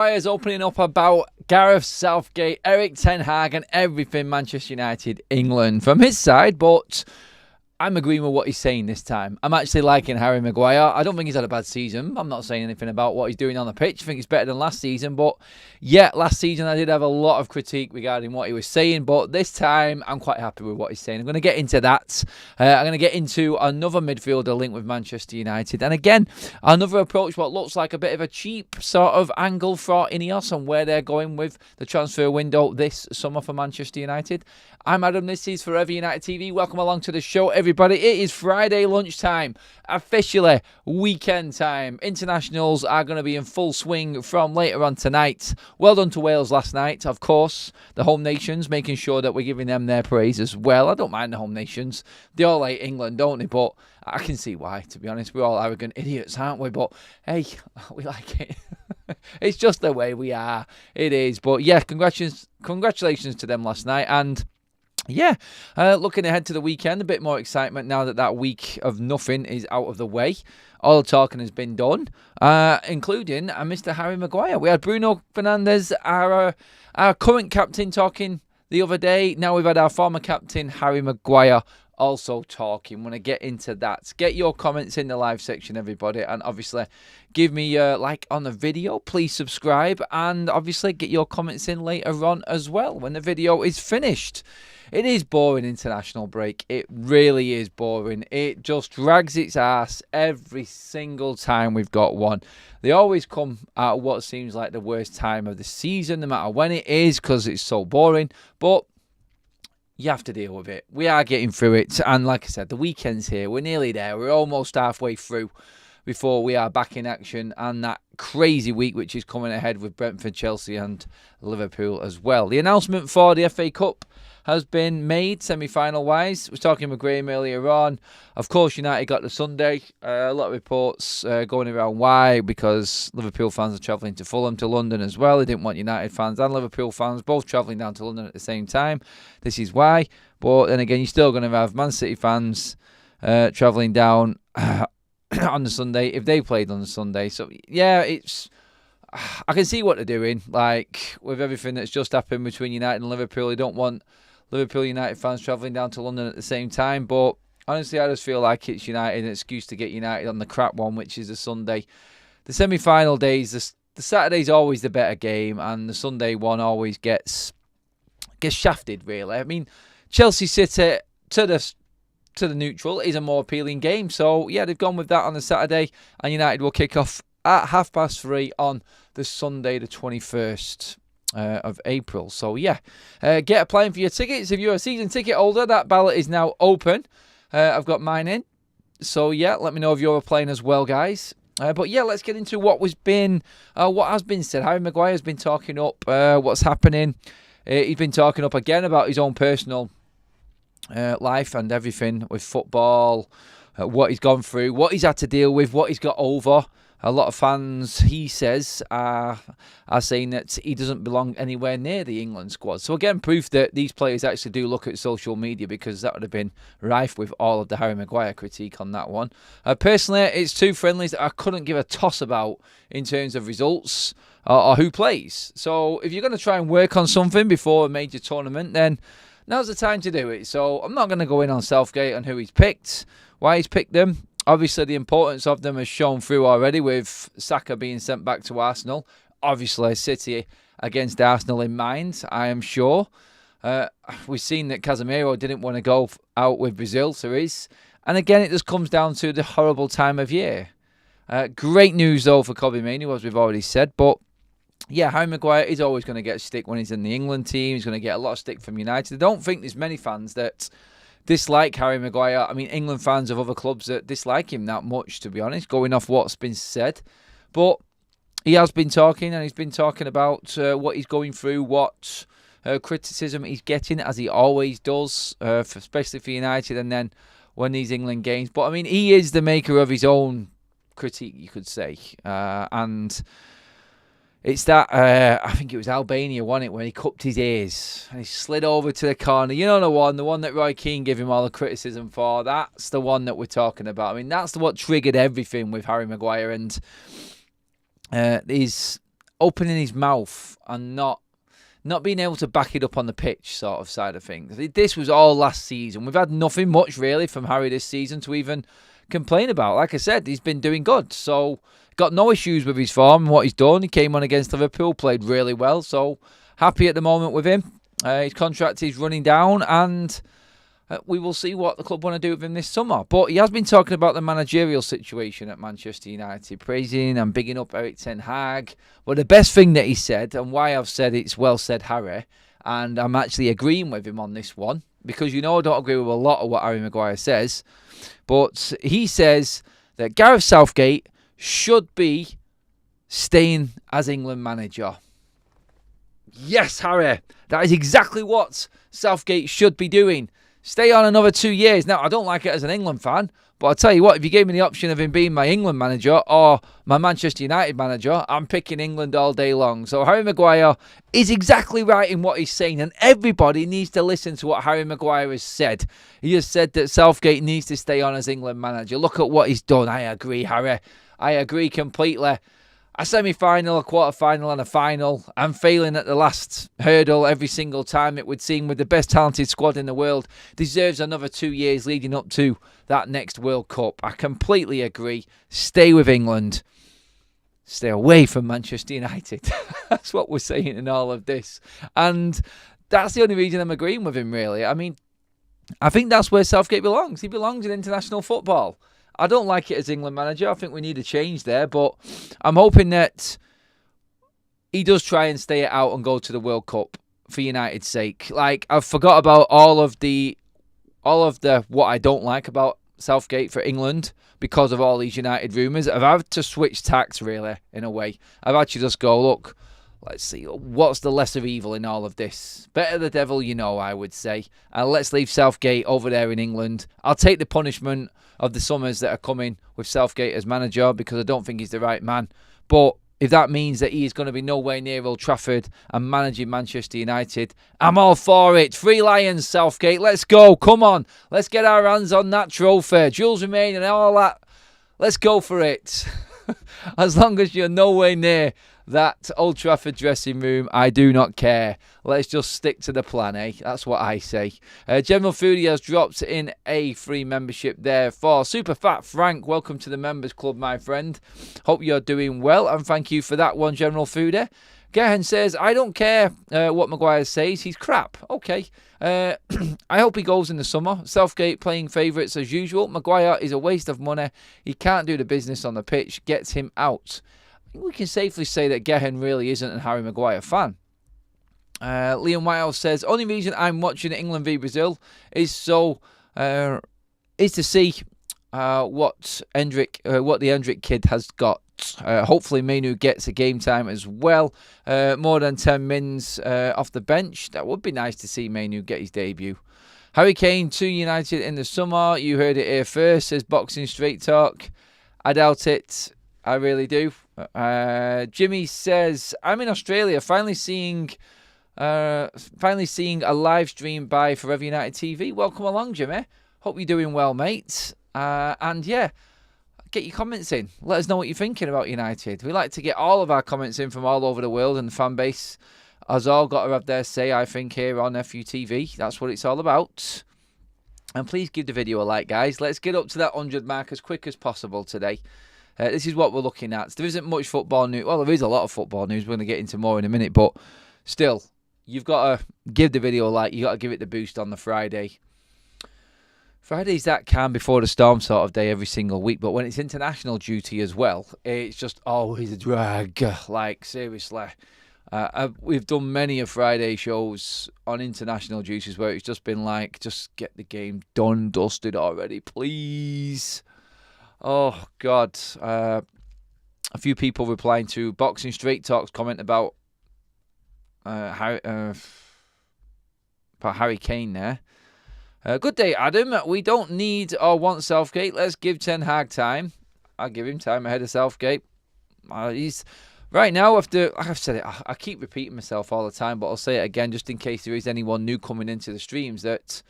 Is opening up about Gareth Southgate, Eric Ten Hag and everything Manchester United England from his side, but I'm agreeing with what he's saying this time. I'm actually liking Harry Maguire. I don't think he's had a bad season. I'm not saying anything about what he's doing on the pitch. I think he's better than last season. But yeah, last season I did have a lot of critique regarding what he was saying. But this time I'm quite happy with what he's saying. I'm going to get into that. I'm going to get into another midfielder linked with Manchester United. And again, another approach what looks like a bit of a cheap sort of angle for Ineos and where they're going with the transfer window this summer for Manchester United. I'm Adam, this is Forever United TV. Welcome along to the show, everybody. It is Friday lunchtime, officially weekend time. Internationals are going to be in full swing from later on tonight. Well done to Wales last night, of course. The home nations, making sure that we're giving them their praise as well. I don't mind the home nations. They all like England, don't they? But I can see why, to be honest. We're all arrogant idiots, aren't we? But hey, we like it. It's just the way we are. It is. But yeah, congratulations to them last night. And yeah, looking ahead to the weekend, a bit more excitement now that that week of nothing is out of the way. All the talking has been done, including Mr. Harry Maguire. We had Bruno Fernandes, our current captain, talking the other day. Now we've had our former captain, Harry Maguire, also talking. Want to get into that. Get your comments in the live section, everybody, and obviously give me a like on the video. Please subscribe, and obviously get your comments in later on as well when the video is finished. It is boring, international break. It really is boring. It just drags its ass every single time we've got one. They always come at what seems like the worst time of the season, no matter when it is, because it's so boring. But you have to deal with it. We are getting through it. And like I said, the weekend's here. We're nearly there. We're almost halfway through before we are back in action. And that crazy week which is coming ahead with Brentford, Chelsea and Liverpool as well. The announcement for the FA Cup has been made semi-final wise. I was talking with Graham earlier on. Of course, United got the Sunday. A lot of reports going around why, because Liverpool fans are travelling to Fulham to London as well. They didn't want United fans and Liverpool fans both travelling down to London at the same time. This is why. But then again, you're still going to have Man City fans travelling down on the Sunday if they played on the Sunday. So yeah, I can see what they're doing. Like with everything that's just happened between United and Liverpool, they don't want Liverpool United fans travelling down to London at the same time. But honestly, I just feel like it's United, an excuse to get United on the crap one, which is the Sunday. The semi-final days, the Saturday's always the better game, and the Sunday one always gets shafted, really. I mean, Chelsea City to the neutral is a more appealing game. So, yeah, they've gone with that on the Saturday, and United will kick off at 3:30 on the Sunday, the 21st. Of April. So yeah, get applying for your tickets. If you're a season ticket holder, that ballot is now open. I've got mine in. So yeah, let me know if you're applying as well, guys. But yeah, let's get into what has been said. Harry Maguire has been talking up what's happening. He's been talking up again about his own personal life and everything with football, what he's gone through, what he's had to deal with, what he's got over. A lot of fans, he says, are saying that he doesn't belong anywhere near the England squad. So again, proof that these players actually do look at social media, because that would have been rife with all of the Harry Maguire critique on that one. Personally, it's two friendlies that I couldn't give a toss about in terms of results or who plays. So if you're going to try and work on something before a major tournament, then now's the time to do it. So I'm not going to go in on Southgate and who he's picked, why he's picked them. Obviously, the importance of them has shown through already with Saka being sent back to Arsenal. Obviously, City against Arsenal in mind, I am sure. We've seen that Casemiro didn't want to go out with Brazil, Cerise. And again, it just comes down to the horrible time of year. Great news, though, for Kobbie Mainoo, as we've already said. But yeah, Harry Maguire is always going to get stick when he's in the England team. He's going to get a lot of stick from United. I don't think there's many fans that dislike Harry Maguire. I mean, England fans of other clubs that dislike him that much, to be honest, going off what's been said. But he has been talking, and he's been talking about what he's going through, what criticism he's getting, as he always does, especially for United, and then when these England games. But, I mean, he is the maker of his own critique, you could say. And it's that, I think it was Albania, wasn't it, when he cupped his ears and he slid over to the corner. You know the one that Roy Keane gave him all the criticism for. That's the one that we're talking about. I mean, that's what triggered everything with Harry Maguire. And opening his mouth and not being able to back it up on the pitch sort of side of things. This was all last season. We've had nothing much really from Harry this season to even complain about. Like I said, he's been doing good. So got no issues with his form and what he's done. He came on against Liverpool, played really well. So happy at the moment with him. His contract is running down, and we will see what the club want to do with him this summer. But he has been talking about the managerial situation at Manchester United, praising and bigging up Erik ten Hag. But the best thing that he said, and why I've said it's well said, Harry, and I'm actually agreeing with him on this one, because I don't agree with a lot of what Harry Maguire says, but he says that Gareth Southgate should be staying as England manager. Yes, Harry, that is exactly what Southgate should be doing. Stay on another 2 years. Now, I don't like it as an England fan, but I'll tell you what, if you gave me the option of him being my England manager or my Manchester United manager, I'm picking England all day long. So Harry Maguire is exactly right in what he's saying, and everybody needs to listen to what Harry Maguire has said. He has said that Southgate needs to stay on as England manager. Look at what he's done. I agree, Harry. I agree completely. A semi-final, a quarter-final and a final, and failing at the last hurdle every single time, it would seem, with the best talented squad in the world, deserves another 2 years leading up to that next World Cup. I completely agree. Stay with England. Stay away from Manchester United. That's what we're saying in all of this. And that's the only reason I'm agreeing with him, really. I mean, I think that's where Southgate belongs. He belongs in international football. I don't like it as England manager. I think we need a change there, but I'm hoping that he does try and stay it out and go to the World Cup for United's sake. Like, I've forgot about all of the what I don't like about Southgate for England because of all these United rumours. I've had to switch tacks, really, in a way. I've had to just go, look, let's see, what's the lesser evil in all of this? Better the devil, I would say. And let's leave Southgate over there in England. I'll take the punishment of the summers that are coming with Southgate as manager, because I don't think he's the right man. But if that means that he is going to be nowhere near Old Trafford and managing Manchester United, I'm all for it. Three Lions, Southgate. Let's go. Come on. Let's get our hands on that trophy. Jules Remain and all that. Let's go for it. As long as you're nowhere near that Old Trafford dressing room, I do not care. Let's just stick to the plan, eh? That's what I say. General Foodie has dropped in a free membership there for Super Fat Frank. Welcome to the Members Club, my friend. Hope you're doing well, and thank you for that one, General Foodie. Gehan says, I don't care what Maguire says. He's crap. Okay. I hope he goes in the summer. Southgate playing favourites as usual. Maguire is a waste of money. He can't do the business on the pitch. Gets him out. We can safely say that Gehan really isn't a Harry Maguire fan. Liam Wiles says, only reason I'm watching England v Brazil is to see what the Hendrick kid has got. Hopefully Mainu gets a game time as well. More than 10 mins off the bench. That would be nice to see Mainu get his debut. Harry Kane to United in the summer. You heard it here first, says Boxing Straight Talk. I doubt it. I really do. Jimmy says, I'm in Australia, finally seeing a live stream by Forever United TV. Welcome along, Jimmy. Hope you're doing well, mate. And yeah, get your comments in. Let us know what you're thinking about United. We like to get all of our comments in from all over the world, and the fan base has all got to have their say, I think, here on FUTV. That's what it's all about. And please give the video a like, guys. Let's get up to that 100 mark as quick as possible today. This is what we're looking at. There isn't much football news. Well, there is a lot of football news. We're going to get into more in a minute. But still, you've got to give the video a like. You've got to give it the boost on the Friday. Friday's that calm before the storm sort of day every single week. But when it's international duty as well, it's just always a drag. Like, seriously. We've done many of Friday shows on international duties where it's just been like, just get the game done, dusted already, please. Oh, God. A few people replying to Boxing Straight Talk's comment about Harry Kane there. Good day, Adam. We don't need or want Southgate. Let's give Ten Hag time. I'll give him time ahead of Southgate. He's right now, after, like I've said it, I keep repeating myself all the time, but I'll say it again just in case there is anyone new coming into the streams, that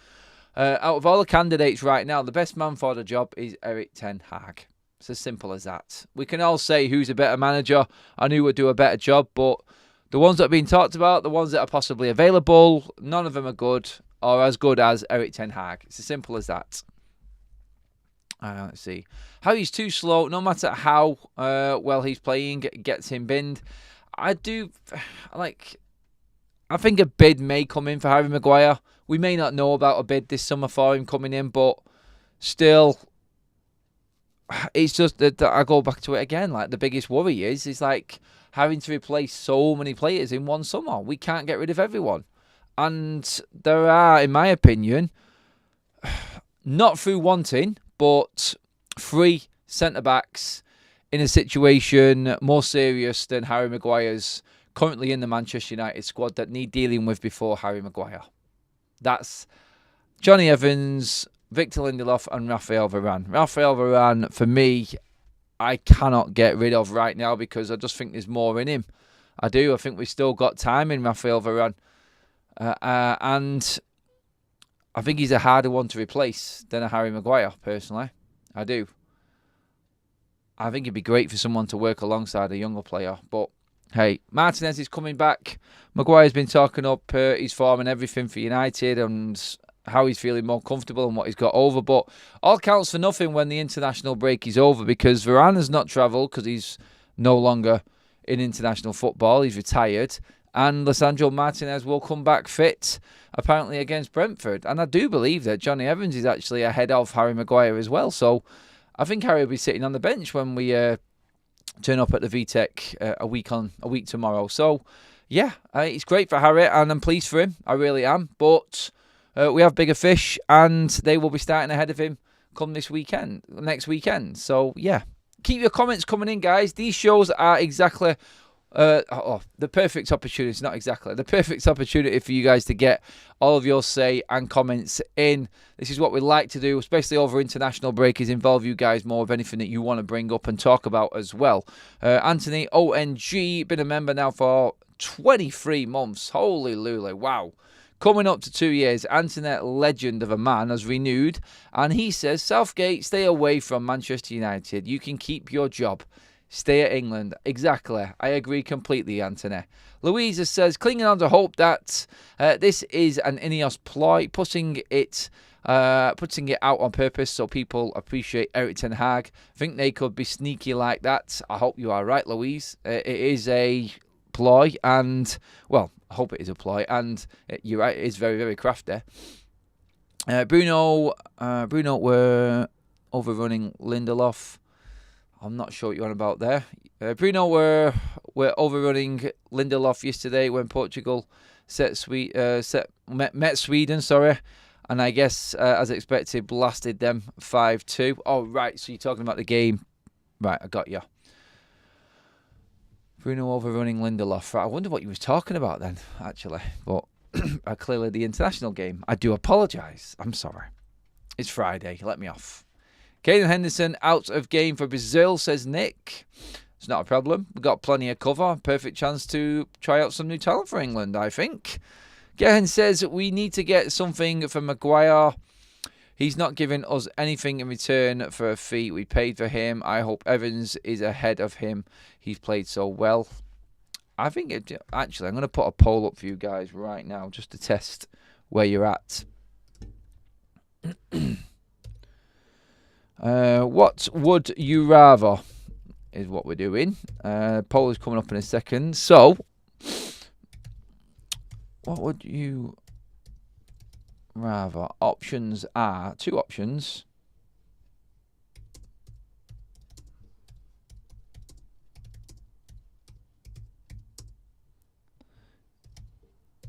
out of all the candidates right now, the best man for the job is Erik ten Hag. It's as simple as that. We can all say who's a better manager and who would do a better job, but the ones that are being talked about, the ones that are possibly available, none of them are good or as good as Erik ten Hag. It's as simple as that. Let's see. Harry's too slow. No matter how well he's playing, gets him binned. I think a bid may come in for Harry Maguire. We may not know about a bid this summer for him coming in, but still, it's just that I go back to it again. Like, the biggest worry is like having to replace so many players in one summer. We can't get rid of everyone. And there are, in my opinion, not through wanting, but 3 centre-backs in a situation more serious than Harry Maguire's currently in the Manchester United squad that need dealing with before Harry Maguire. That's Johnny Evans, Victor Lindelof and Raphael Varane. Raphael Varane, for me, I cannot get rid of right now because I just think there's more in him. I do. I think we've still got time in Raphael Varane. And I think he's a harder one to replace than a Harry Maguire, personally. I do. I think it'd be great for someone to work alongside a younger player. But, hey, Martinez is coming back. Maguire's been talking up his form and everything for United and how he's feeling more comfortable and what he's got over. But all counts for nothing when the international break is over because Varane has not travelled because he's no longer in international football. He's retired. And Lisandro Martinez will come back fit, apparently, against Brentford. And I do believe that Johnny Evans is actually ahead of Harry Maguire as well. So I think Harry will be sitting on the bench when we turn up at the VTech a week tomorrow. So, yeah, it's great for Harry, and I'm pleased for him. I really am. But we have bigger fish, and they will be starting ahead of him come next weekend. So, yeah, keep your comments coming in, guys. These shows are exactly... the perfect opportunity, not exactly, the perfect opportunity for you guys to get all of your say and comments in. This is what we like to do, especially over international break, is involve you guys more with anything that you want to bring up and talk about as well. Anthony ONG, been a member now for 23 months. Holy lula, wow. Coming up to 2 years, Anthony, legend of a man, has renewed, and he says, Southgate, stay away from Manchester United. You can keep your job. Stay at England. Exactly. I agree completely, Anthony. Louisa says, clinging on to hope that this is an Ineos ploy, putting it out on purpose so people appreciate Erik ten Hag. Think they could be sneaky like that. I hope you are right, Louise. It is a ploy, and, well, I hope it is a ploy, and you're right, it is very, very crafty. Bruno were overrunning Lindelof. I'm not sure what you're on about there. Bruno were overrunning Lindelof yesterday when Portugal met Sweden, and I guess, as expected, blasted them 5-2. Oh, right, so you're talking about the game. Right, I got you. Bruno overrunning Lindelof. Right, I wonder what you was talking about then, actually. But clearly the international game. I do apologise. I'm sorry. It's Friday. Let me off. Caden Henderson out of game for Brazil, says Nick. It's not a problem. We've got plenty of cover. Perfect chance to try out some new talent for England, I think. Gehan says we need to get something for Maguire. He's not giving us anything in return for a fee we paid for him. I hope Evans is ahead of him. He's played so well. I think, actually, I'm going to put a poll up for you guys right now just to test where you're at. What would you rather is what we're doing. Poll is coming up in a second. So, what would you rather? Options are 2 options.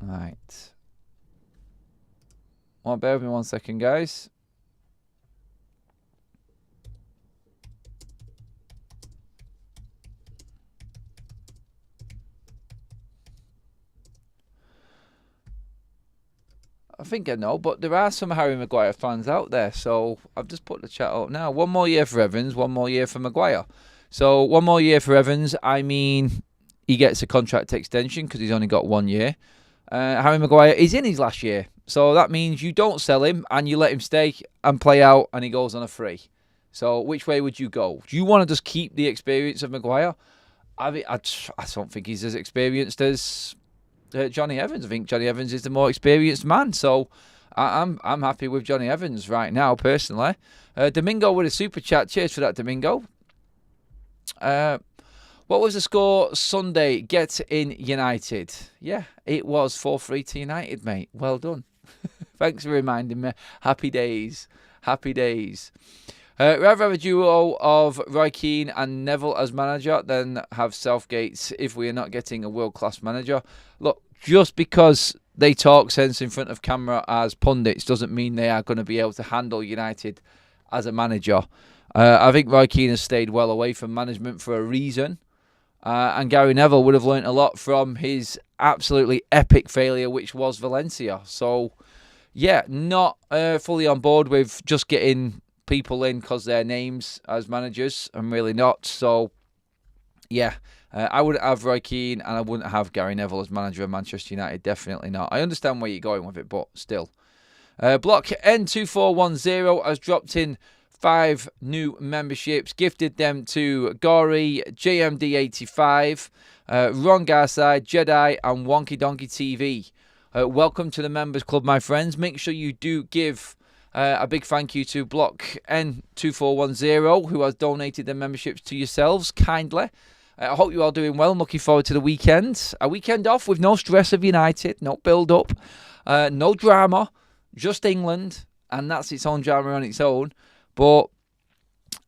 Right. Well, bear with me 1 second, guys. I think I know, but there are some Harry Maguire fans out there, so I've just put the chat up now. 1 more year for Evans, 1 more year for Maguire. So 1 more year for Evans, I mean, he gets a contract extension because he's only got 1 year. Harry Maguire is in his last year, so that means you don't sell him and you let him stay and play out and he goes on a free. So which way would you go? Do you want to just keep the experience of Maguire? I mean, I don't think he's as experienced as Johnny Evans. I think Johnny Evans is the more experienced man. So I'm happy with Johnny Evans right now, personally. Domingo with a super chat. Cheers for that, Domingo. What was the score Sunday? Get in United. Yeah, it was 4-3 to United, mate. Well done. Thanks for reminding me. Happy days. Happy days. Rather have a duo of Roy Keane and Neville as manager than have Southgate if we are not getting a world-class manager. Look, just because they talk sense in front of camera as pundits doesn't mean they are going to be able to handle United as a manager. I think Roy Keane has stayed well away from management for a reason. And Gary Neville would have learnt a lot from his absolutely epic failure, which was Valencia. So, yeah, not fully on board with just getting people in because they're names as managers. I'm really not. So, yeah, I wouldn't have Roy Keane and I wouldn't have Gary Neville as manager of Manchester United. Definitely not. I understand where you're going with it, but still. Block N2410 has dropped in 5 new memberships, gifted them to Gory, JMD85, Ron Garside, Jedi, and Wonky Donkey TV. Welcome to the Members Club, my friends. Make sure you do give a big thank you to Block N2410, who has donated their memberships to yourselves kindly. I hope you're all doing well. I'm looking forward to the weekend. A weekend off with no stress of United, no build-up, no drama, just England, and that's its own drama on its own. But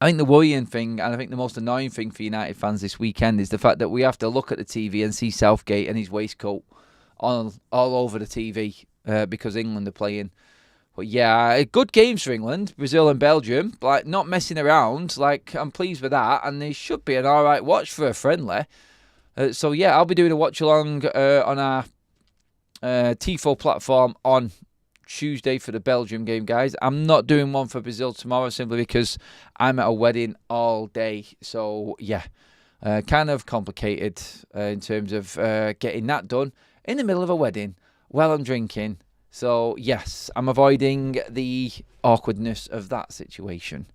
I think the worrying thing, and I think the most annoying thing for United fans this weekend is the fact that we have to look at the TV and see Southgate and his waistcoat all over the TV because England are playing. But yeah, good games for England, Brazil and Belgium. Like, not messing around. Like, I'm pleased with that, and they should be an all right watch for a friendly. So yeah, I'll be doing a watch along on our Tifo platform on Tuesday for the Belgium game, guys. I'm not doing one for Brazil tomorrow simply because I'm at a wedding all day. So yeah, kind of complicated in terms of getting that done in the middle of a wedding while I'm drinking. So yes, I'm avoiding the awkwardness of that situation.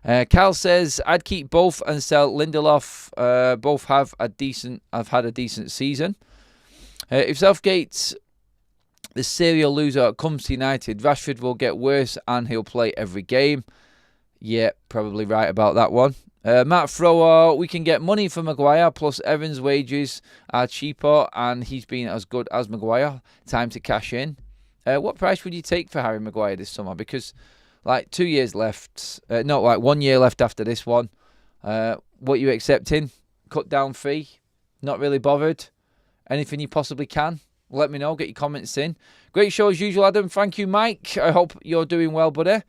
Cal says I'd keep both and sell Lindelof. Both have had a decent season. If Southgate, the serial loser, comes to United, Rashford will get worse and he'll play every game. Yeah, probably right about that one. Matt Thrower, we can get money for Maguire, plus Evans' wages are cheaper and he's been as good as Maguire. Time to cash in. What price would you take for Harry Maguire this summer? Because, 2 years left. 1 year left after this one. What you accepting? Cut down fee? Not really bothered? Anything you possibly can? Let me know. Get your comments in. Great show as usual, Adam. Thank you, Mike. I hope you're doing well, buddy.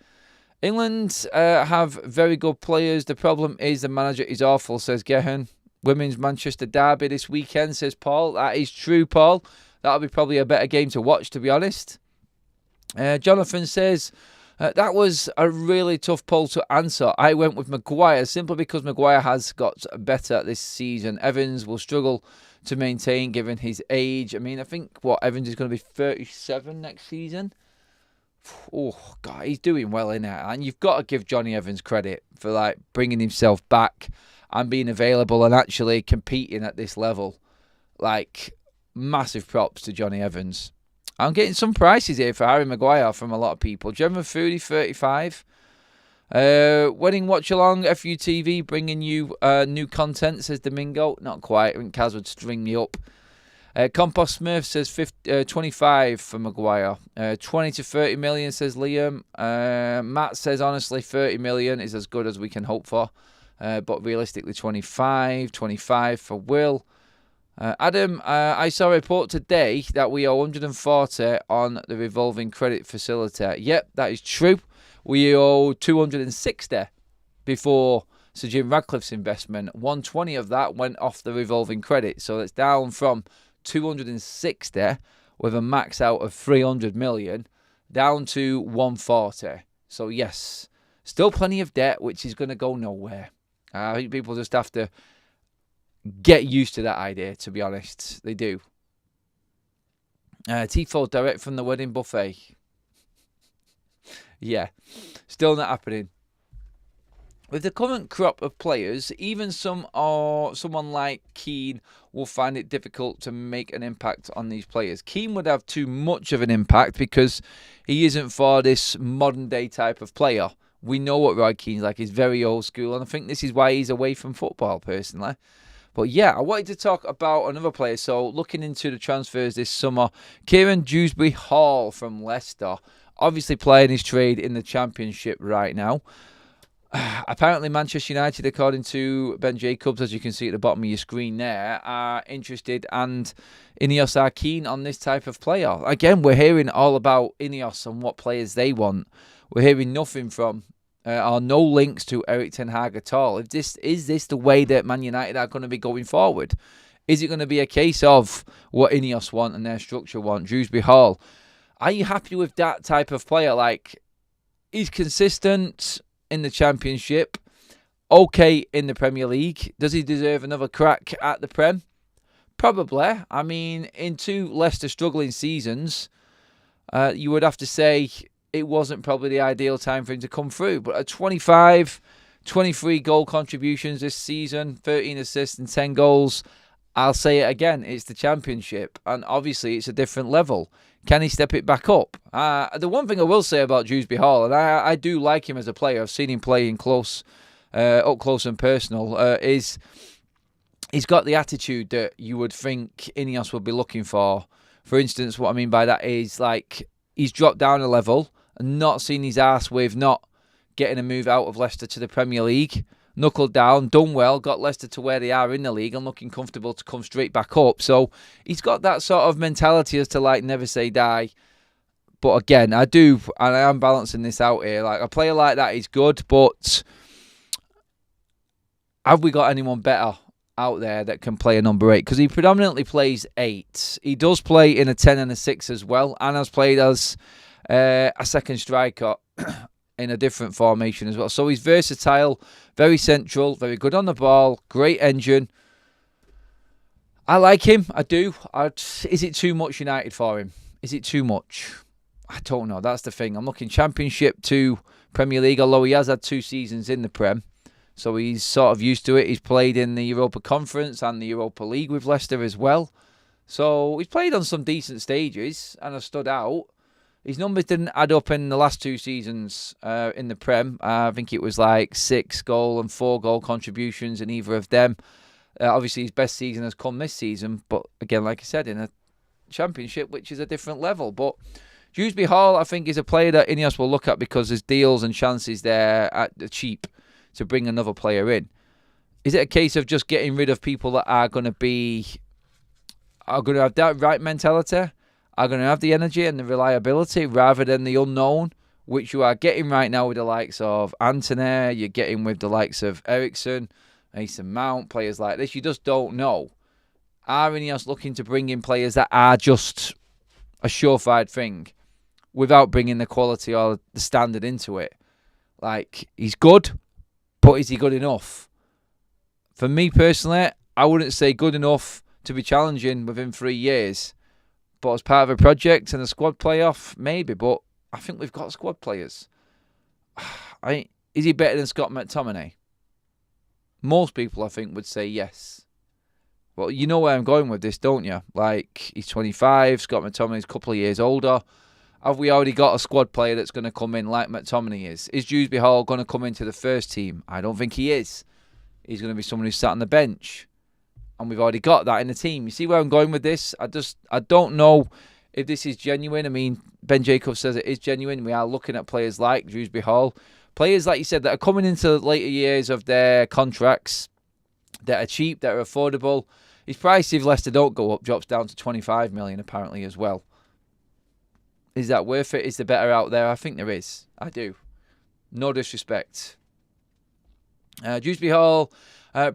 England have very good players. The problem is the manager is awful, says Gehan. Women's Manchester derby this weekend, says Paul. That is true, Paul. That'll be probably a better game to watch, to be honest. Jonathan says, that was a really tough poll to answer. I went with Maguire simply because Maguire has got better this season. Evans will struggle to maintain given his age. I mean, I think Evans is going to be 37 next season. Oh God, he's doing well in it, and you've got to give Johnny Evans credit for bringing himself back and being available and actually competing at this level. Massive props to Johnny Evans. I'm getting some prices here for Harry Maguire from a lot of people. Gemma Foodie 35. Wedding watch along, FUTV bringing you new content, says Domingo. Not quite. I think Kaz would string me up. Compost Smith says 25 for Maguire. 20 to 30 million, says Liam. Matt says, honestly, 30 million is as good as we can hope for. But realistically, 25 for Will. Adam, I saw a report today that we owe 140 on the revolving credit facility. Yep, that is true. We owe 260 before Sir Jim Radcliffe's investment. 120 of that went off the revolving credit. So it's down from 260 with a max out of 300 million down to 140. So yes, still plenty of debt, which is going to go nowhere. I think people just have to get used to that idea, to be honest. They do. Tifo direct from the wedding buffet. Yeah, still not happening. with the current crop of players, even someone like Keane will find it difficult to make an impact on these players. Keane would have too much of an impact because he isn't for this modern day type of player. We know what Roy Keane's like. He's very old school, and I think this is why he's away from football, personally. But yeah, I wanted to talk about another player. So looking into the transfers this summer, Kieran Dewsbury-Hall from Leicester, obviously playing his trade in the Championship right now. Apparently, Manchester United, according to Ben Jacobs, as you can see at the bottom of your screen there, are interested, and Ineos are keen on this type of player. Again, we're hearing all about Ineos and what players they want. We're hearing nothing from or no links to Erik ten Hag at all. Is this the way that Man United are going to be going forward? Is it going to be a case of what Ineos want and their structure want? Dewsbury-Hall, are you happy with that type of player? Like, he's consistent in the Championship, okay in the Premier League. Does he deserve another crack at the Prem? Probably. I mean, in 2 Leicester struggling seasons, you would have to say it wasn't probably the ideal time for him to come through. But at 25, 23 goal contributions this season, 13 assists and 10 goals, I'll say it again, it's the Championship. And obviously it's a different level. Can he step it back up? The one thing I will say about Dewsbury-Hall, and I do like him as a player, I've seen him play up close and personal, is he's got the attitude that you would think Ineos would be looking for. For instance, what I mean by that is, like, he's dropped down a level and not seen his arse with not getting a move out of Leicester to the Premier League. Knuckled down, done well, got Leicester to where they are in the league and looking comfortable to come straight back up. So he's got that sort of mentality as to, like, never say die. But again, I am balancing this out here. Like, a player like that is good, but have we got anyone better out there that can play a number 8? Because he predominantly plays 8. He does play in a 10 and a 6 as well, and has played as a second striker in a different formation as well. So he's versatile, very central, very good on the ball, great engine. I like him, I do. Is it too much United for him? Is it too much? I don't know, that's the thing. I'm looking Championship to Premier League, although he has had 2 seasons in the Prem. So he's sort of used to it. He's played in the Europa Conference and the Europa League with Leicester as well. So he's played on some decent stages and has stood out. His numbers didn't add up in the last 2 seasons in the Prem. I think it was like 6 goal and 4 goal contributions in either of them. Obviously, his best season has come this season. But again, like I said, in a Championship, which is a different level. But Dewsbury-Hall, I think, is a player that Ineos will look at because there's deals and chances there at the cheap to bring another player in. Is it a case of just getting rid of people that are going to have that right mentality? Are going to have the energy and the reliability rather than the unknown, which you are getting right now with the likes of Antony, you're getting with the likes of Ericsson, Mason Mount, players like this. You just don't know. Are Ineos looking to bring in players that are just a surefire thing without bringing the quality or the standard into it? Like, he's good, but is he good enough? For me personally, I wouldn't say good enough to be challenging within 3 years. But as part of a project and a squad playoff, maybe. But I think we've got squad players. Is he better than Scott McTominay? Most people, I think, would say yes. Well, you know where I'm going with this, don't you? Like, he's 25, Scott McTominay's a couple of years older. Have we already got a squad player that's going to come in like McTominay is? Is Dewsbury-Hall going to come into the first team? I don't think he is. He's going to be someone who's sat on the bench. And we've already got that in the team. You see where I'm going with this? I don't know if this is genuine. I mean, Ben Jacobs says it is genuine. We are looking at players like Dewsbury-Hall. Players, like you said, that are coming into the later years of their contracts, that are cheap, that are affordable. His price, if Leicester don't go up, drops down to 25 million apparently as well. Is that worth it? Is there better out there? I think there is. I do. No disrespect. Dewsbury-Hall,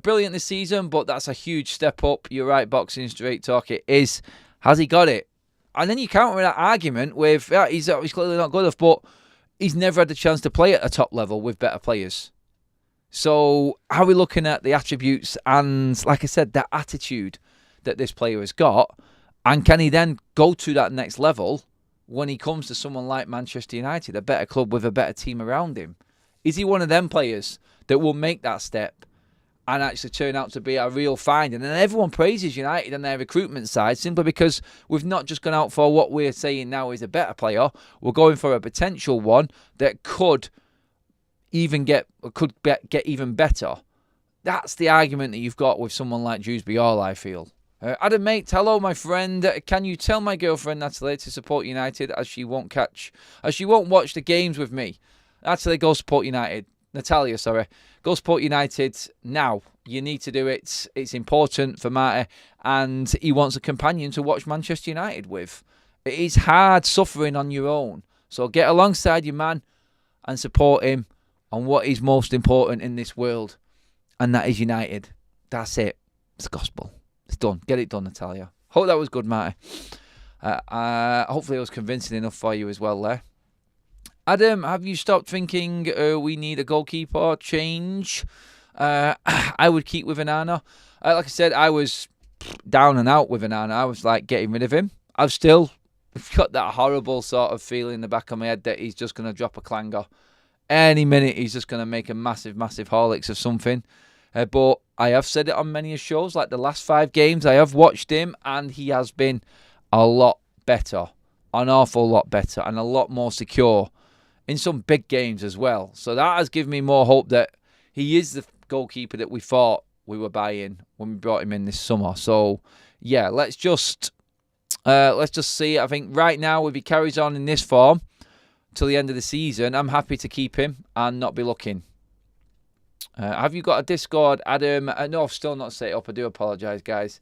brilliant this season, but that's a huge step up. You're right, boxing straight talk. It is. Has he got it? And then you counter that argument with, he's clearly not good enough, but he's never had the chance to play at a top level with better players. So how are we looking at the attributes and, like I said, that attitude that this player has got? And can he then go to that next level when he comes to someone like Manchester United, a better club with a better team around him? Is he one of them players that will make that step and actually turn out to be a real find. And then everyone praises United and their recruitment side simply because we've not just gone out for what we're saying now is a better player. We're going for a potential one that could even get even better. That's the argument that you've got with someone like Dewsbury Hall, I feel. Adam mate, hello my friend. Can you tell my girlfriend Natalie to support United as she won't watch the games with me? Natalie, go support United. Natalia, sorry. Go support United now. You need to do it. It's important for Marty, and he wants a companion to watch Manchester United with. It is hard suffering on your own. So get alongside your man and support him on what is most important in this world, and that is United. That's it. It's gospel. It's done. Get it done, Natalia. Hope that was good, Marty. Hopefully it was convincing enough for you as well there. Adam, have you stopped thinking we need a goalkeeper change? I would keep with Onana. Like I said, I was down and out with Onana. I was like getting rid of him. I've still got that horrible sort of feeling in the back of my head that he's just going to drop a clanger. Any minute he's just going to make a massive, massive Horlicks of something. But I have said it on many shows, like the last 5 games, I have watched him and he has been a lot better. An awful lot better and a lot more secure in some big games as well. So that has given me more hope that he is the goalkeeper that we thought we were buying when we brought him in this summer. So, yeah, let's just see. I think right now, if he carries on in this form till the end of the season, I'm happy to keep him and not be looking. Have you got a Discord, Adam? No, I've still not set it up. I do apologise, guys.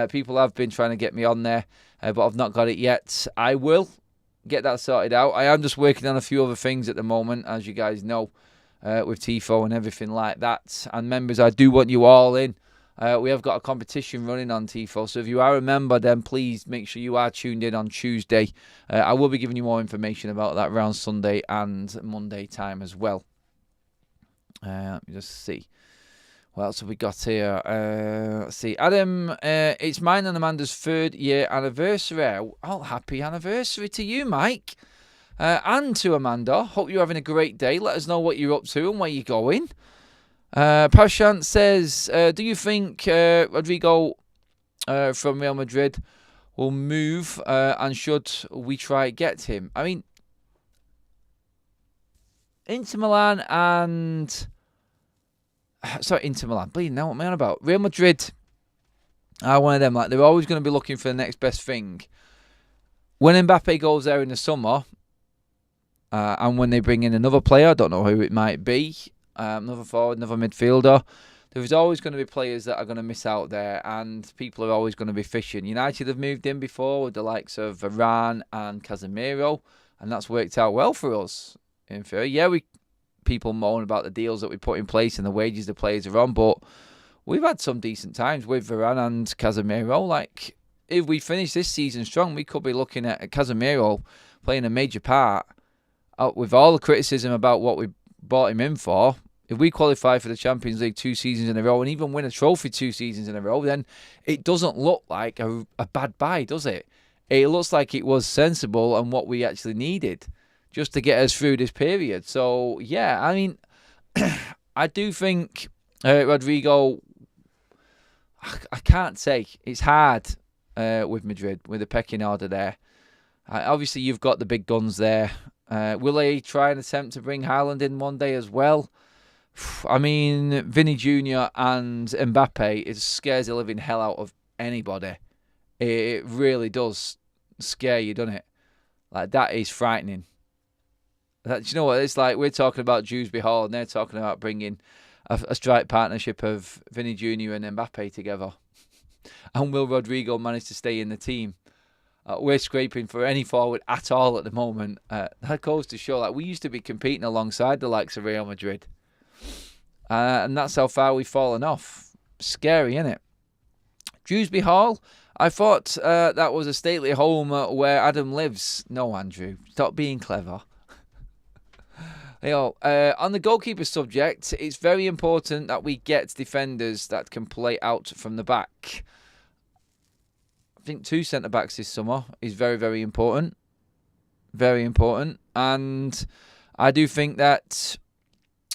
People have been trying to get me on there, but I've not got it yet. I will get that sorted out. I am just working on a few other things at the moment, as you guys know, with TIFO and everything like that. And members, I do want you all in. We have got a competition running on TIFO, so if you are a member, then please make sure you are tuned in on Tuesday. I will be giving you more information about that around Sunday and Monday time as well. Let me just see. What else have we got here? Let's see. Adam, it's mine and Amanda's 3rd year anniversary. Oh, happy anniversary to you, Mike. And to Amanda. Hope you're having a great day. Let us know what you're up to and where you're going. Prashant says, do you think Rodrigo from Real Madrid will move and should we try get him? I mean, Inter Milan and... Sorry, Inter Milan. Bleeding now, what am I on about? Real Madrid are one of them. Like, they're always going to be looking for the next best thing. When Mbappe goes there in the summer, and when they bring in another player, I don't know who it might be, another forward, another midfielder, there's always going to be players that are going to miss out there, and people are always going to be fishing. United have moved in before with the likes of Varane and Casemiro, and that's worked out well for us. In theory, yeah, people moan about the deals that we put in place and the wages the players are on, but we've had some decent times with Varane and Casemiro. Like, if we finish this season strong, we could be looking at Casemiro playing a major part. With all the criticism about what we bought him in for, if we qualify for the Champions League 2 seasons in a row and even win a trophy 2 seasons in a row, then it doesn't look like a bad buy, does it? It looks like it was sensible and what we actually needed just to get us through this period. So, yeah, I mean, I do think Rodrigo, I can't say. It's hard with Madrid, with the pecking order there. Obviously, you've got the big guns there. Will they try and attempt to bring Haaland in one day as well? I mean, Vinny Jr. and Mbappe, it scares the living hell out of anybody. It really does scare you, doesn't it? Like, that is frightening. Do you know what? It's like we're talking about Dewsbury Hall and they're talking about bringing a strike partnership of Vinny Jr. and Mbappe together. And will Rodrigo manage to stay in the team? We're scraping for any forward at all at the moment. That goes to show, like, we used to be competing alongside the likes of Real Madrid. And that's how far we've fallen off. Scary, isn't it? Dewsbury Hall, I thought that was a stately home where Adam lives. No, Andrew, stop being clever. On the goalkeeper subject, it's very important that we get defenders that can play out from the back. I think 2 centre-backs this summer is very, very important. Very important. And I do think that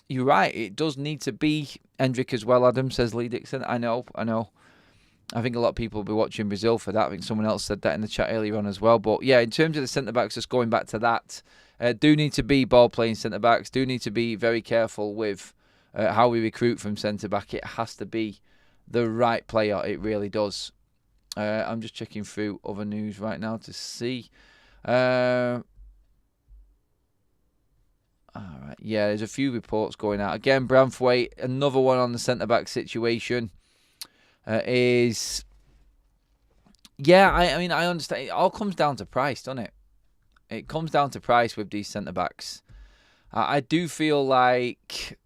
you're right. It does need to be Hendrick as well, Adam, says Lee Dixon. I know. I think a lot of people will be watching Brazil for that. I think someone else said that in the chat earlier on as well. But yeah, in terms of the centre-backs, just going back to that, do need to be ball-playing centre-backs, do need to be very careful with how we recruit from centre-back. It has to be the right player. It really does. I'm just checking through other news right now to see. All right. Yeah, there's a few reports going out. Again, Branthwaite, another one on the centre-back situation. I understand. It all comes down to price, doesn't it? It comes down to price with these centre-backs. I do feel like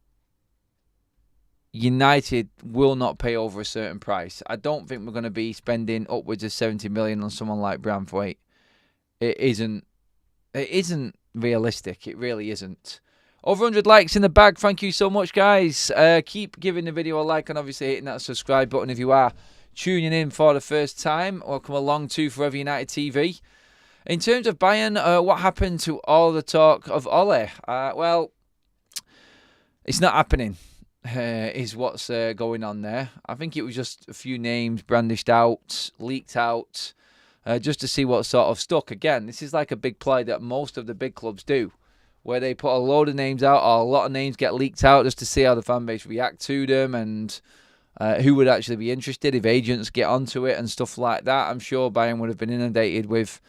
United will not pay over a certain price. I don't think we're going to be spending upwards of 70 million on someone like Branthwaite. It isn't realistic. It really isn't. Over 100 likes in the bag. Thank you so much, guys. Keep giving the video a like and obviously hitting that subscribe button if you are tuning in for the first time. Welcome along to Forever United TV. In terms of Bayern, what happened to all the talk of Ole? Well, it's not happening, is what's going on there. I think it was just a few names brandished out, leaked out, just to see what sort of stuck. Again, this is like a big play that most of the big clubs do, where they put a load of names out, or a lot of names get leaked out just to see how the fan base react to them and who would actually be interested if agents get onto it and stuff like that. I'm sure Bayern would have been inundated with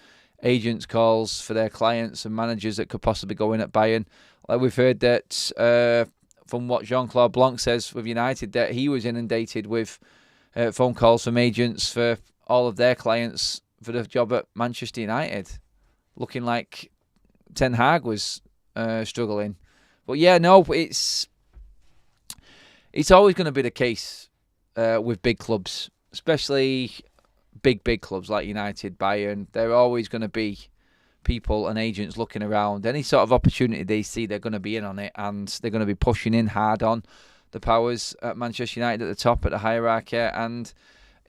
agents' calls for their clients and managers that could possibly go in at Bayern. Like we've heard that from what Jean-Claude Blanc says with United, that he was inundated with phone calls from agents for all of their clients for the job at Manchester United, looking like Ten Hag was struggling. But yeah, no, it's always going to be the case with big clubs, especially big clubs like United, Bayern. There are always going to be people and agents looking around. Any sort of opportunity they see, they're going to be in on it, and they're going to be pushing in hard on the powers at Manchester United at the top, at the hierarchy. And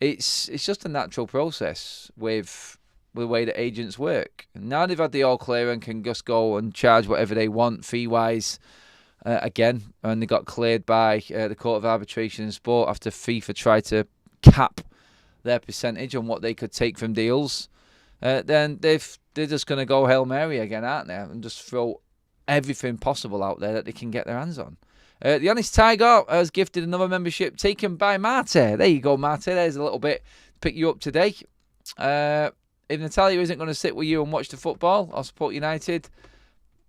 it's just a natural process with the way that agents work. Now they've had the all clear and can just go and charge whatever they want fee-wise again. And they got cleared by the Court of Arbitration and Sport after FIFA tried to cap their percentage on what they could take from deals. Then they're just going to go Hail Mary again, aren't they? And just throw everything possible out there that they can get their hands on. The Honest Tiger has gifted another membership taken by Mate. There you go, Mate. There's a little bit to pick you up today. If Natalia isn't going to sit with you and watch the football or support United,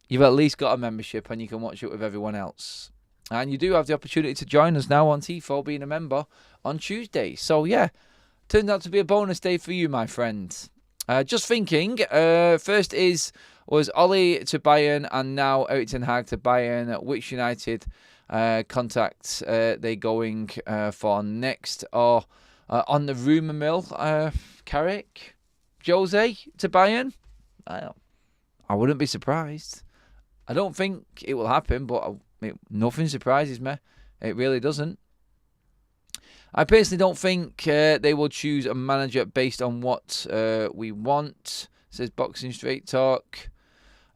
you've at least got a membership and you can watch it with everyone else. And you do have the opportunity to join us now on Tifo, being a member on Tuesday. So yeah, turned out to be a bonus day for you, my friend. Just thinking, first was Ole to Bayern and now Erik ten Hag to Bayern. Which United contacts they going for next? Or on the rumour mill, Carrick? Jose to Bayern? I wouldn't be surprised. I don't think it will happen, but nothing surprises me. It really doesn't. I personally don't think they will choose a manager based on what we want, says Boxing Straight Talk.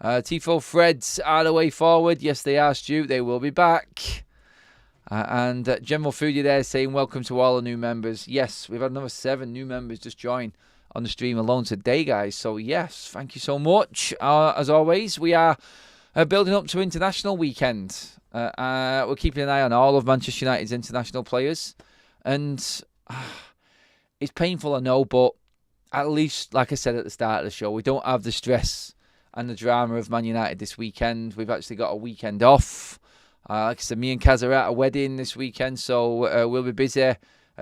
Tifo Freds are the way forward. Yes, they are, Stu. They will be back. And General Foodie there saying welcome to all the new members. Yes, we've had another 7 new members just join on the stream alone today, guys. So yes, thank you so much. As always, we are building up to international weekend. We're keeping an eye on all of Manchester United's international players. And it's painful, I know, but at least, like I said at the start of the show, we don't have the stress and the drama of Man United this weekend. We've actually got a weekend off. Like I said, me and Kaz are at a wedding this weekend, so we'll be busy.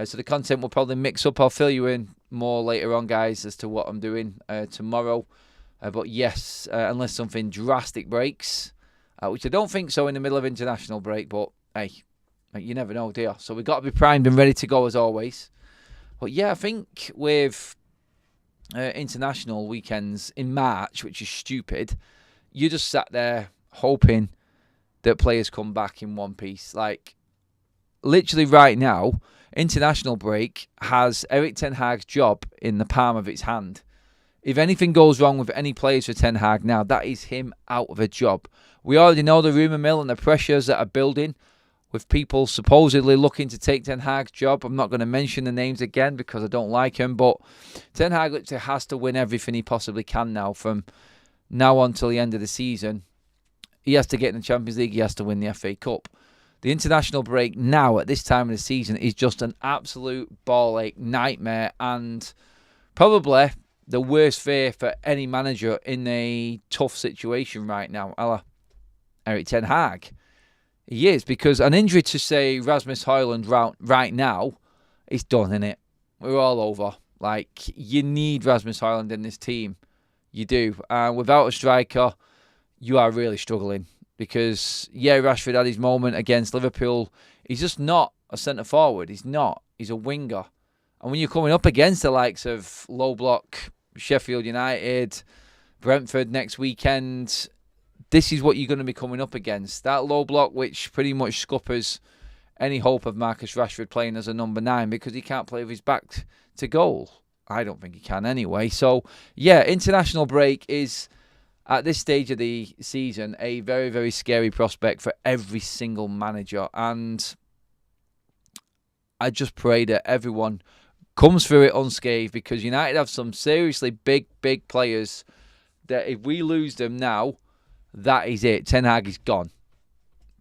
So the content will probably mix up. I'll fill you in more later on, guys, as to what I'm doing tomorrow. But yes, unless something drastic breaks, which I don't think so in the middle of international break, but hey, you never know, do you? So we've got to be primed and ready to go as always. But yeah, I think with international weekends in March, which is stupid, you just sat there hoping that players come back in one piece. Like, literally right now, international break has Erik ten Hag's job in the palm of its hand. If anything goes wrong with any players for Ten Hag now, that is him out of a job. We already know the rumour mill and the pressures that are building with people supposedly looking to take Ten Hag's job. I'm not going to mention the names again because I don't like him, but Ten Hag literally has to win everything he possibly can now from now on till the end of the season. He has to get in the Champions League. He has to win the FA Cup. The international break now at this time of the season is just an absolute ball ache nightmare and probably the worst fear for any manager in a tough situation right now, a la Erik Ten Hag. He is, because an injury to, say, Rasmus Højlund right now is done, innit? We're all over. Like, you need Rasmus Højlund in this team. You do. And without a striker, you are really struggling. Because, yeah, Rashford had his moment against Liverpool. He's just not a centre-forward. He's not. He's a winger. And when you're coming up against the likes of low block, Sheffield United, Brentford next weekend, this is what you're going to be coming up against. That low block which pretty much scuppers any hope of Marcus Rashford playing as a number 9 because he can't play with his back to goal. I don't think he can anyway. So, yeah, international break is, at this stage of the season, a very, very scary prospect for every single manager. And I just pray that everyone comes through it unscathed, because United have some seriously big, big players that if we lose them now, that is it. Ten Hag is gone.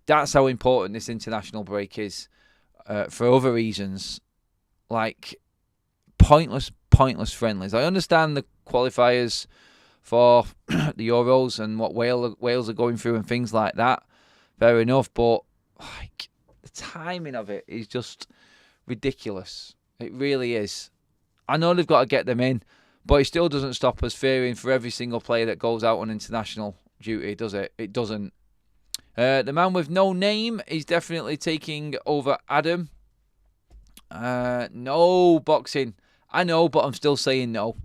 That's how important this international break is for other reasons, like pointless friendlies. I understand the qualifiers for the Euros and what Wales are going through and things like that. Fair enough, but like the timing of it is just ridiculous. It really is. I know they've got to get them in, but it still doesn't stop us fearing for every single player that goes out on international duty, does it? It doesn't. The man with no name is definitely taking over Adam. No boxing. I know, but I'm still saying no.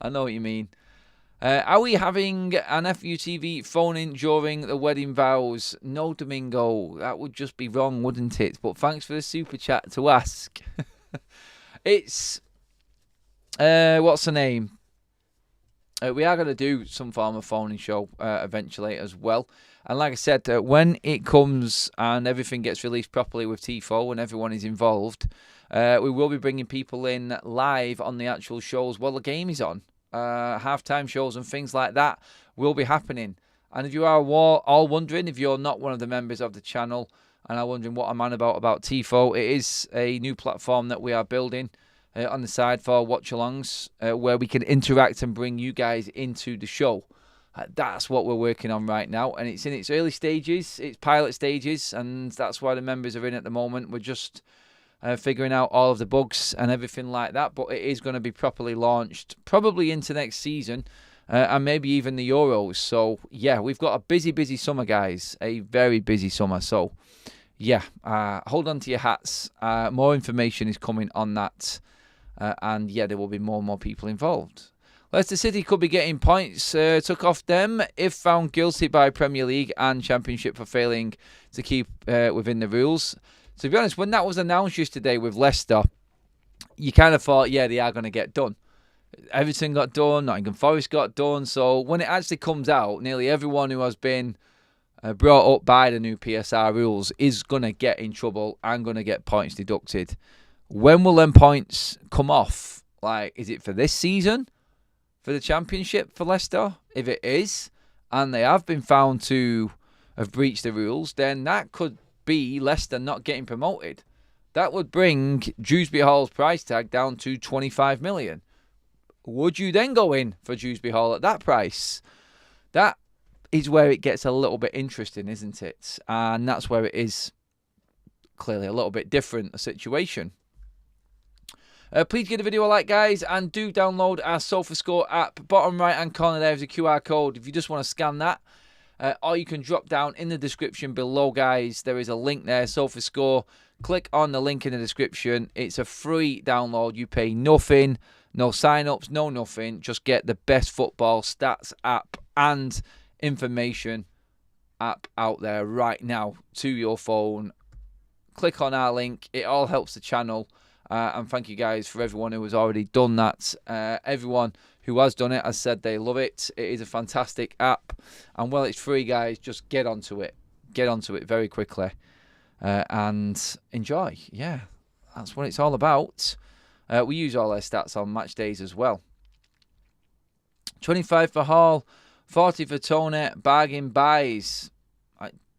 I know what you mean. Are we having an FUTV phone-in during the wedding vows? No, Domingo. That would just be wrong, wouldn't it? But thanks for the super chat to ask. It's... what's the name? We are going to do some form of phone-in show eventually as well. And like I said, when it comes and everything gets released properly with TIFO and everyone is involved, we will be bringing people in live on the actual shows while the game is on. Halftime shows and things like that will be happening. And if you are all wondering, if you're not one of the members of the channel and are wondering what I'm on about TIFO, it is a new platform that we are building on the side for watch-alongs where we can interact and bring you guys into the show. That's what we're working on right now, and it's in its early stages, its pilot stages, and that's why the members are in at the moment. We're just figuring out all of the bugs and everything like that, but it is going to be properly launched probably into next season and maybe even the Euros. So, yeah, we've got a busy summer, guys, a very busy summer. So, yeah, hold on to your hats. More information is coming on that, and, yeah, there will be more and more people involved. Leicester City could be getting points took off them if found guilty by Premier League and Championship for failing to keep within the rules. To be honest, when that was announced yesterday with Leicester, you kind of thought, yeah, they are going to get done. Everton got done, Nottingham Forest got done. So when it actually comes out, nearly everyone who has been brought up by the new PSR rules is going to get in trouble and going to get points deducted. When will them points come off? Like, is it for this season? For the Championship for Leicester? If it is, and they have been found to have breached the rules, then that could be Leicester not getting promoted. That would bring Dewsbury Hall's price tag down to 25 million. Would you then go in for Dewsbury Hall at that price? That is where it gets a little bit interesting, isn't it? And that's where it is clearly a little bit different a situation. Please give the video a like, guys, and do download our SofaScore app. Bottom right-hand corner there is a QR code if you just want to scan that. Or you can drop down in the description below, guys. There is a link there, SofaScore. Click on the link in the description. It's a free download. You pay nothing, no sign-ups, no nothing. Just get the best football stats app and information app out there right now to your phone. Click on our link. It all helps the channel. And thank you guys for everyone who has already done that. Everyone who has done it has said they love it. It is a fantastic app. And while it's free, guys, just get onto it. Get onto it very quickly and enjoy. Yeah, that's what it's all about. We use all their stats on match days as well. 25 for Hall, 40 for Tony, bargain buys.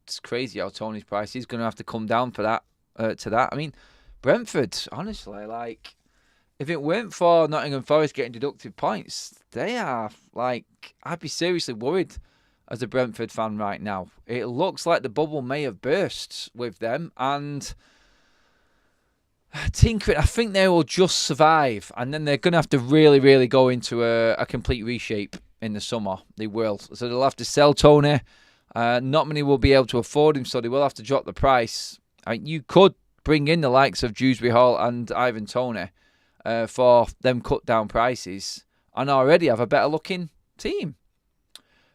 It's crazy how Tony's price is going to have to come down for that. To that, I mean, Brentford, honestly, like, if it weren't for Nottingham Forest getting deducted points, they are, like, I'd be seriously worried as a Brentford fan right now. It looks like the bubble may have burst with them, and tinkering, I think they will just survive, and then they're going to have to really, really go into a complete reshape in the summer. They will. So they'll have to sell Tony. Not many will be able to afford him, so they will have to drop the price. I mean, you could bring in the likes of Dewsbury Hall and Ivan Toney for them cut down prices and already have a better looking team.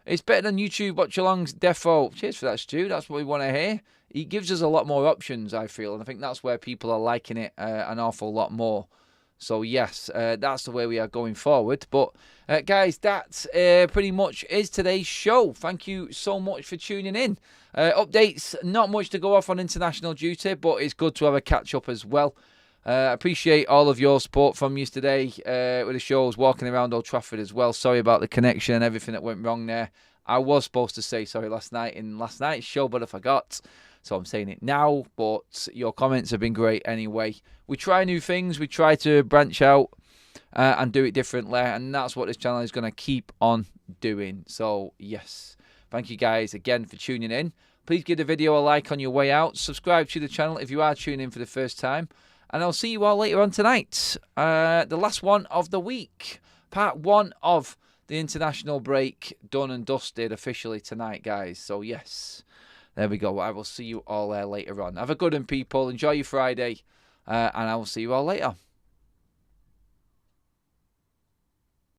It's better than YouTube watch alongs defo. Cheers for that, Stu. That's what we want to hear. He gives us a lot more options, I feel, and I think that's where people are liking it an awful lot more. So yes, that's the way we are going forward. But guys, that pretty much is today's show. Thank you so much for tuning in. Updates, not much to go off on international duty, but it's good to have a catch up as well. Appreciate all of your support from yesterday with the shows, walking around Old Trafford as well. Sorry about the connection and everything that went wrong there. I was supposed to say sorry last night in last night's show, but I forgot. So I'm saying it now, but your comments have been great anyway. We try new things. We try to branch out and do it differently, and that's what this channel is going to keep on doing. So, yes, thank you guys again for tuning in. Please give the video a like on your way out. Subscribe to the channel if you are tuning in for the first time. And I'll see you all later on tonight. The last one of the week. Part 1 of the international break done and dusted officially tonight, guys. So, yes, there we go. I will see you all there later on. Have a good one, people. Enjoy your Friday. And I will see you all later.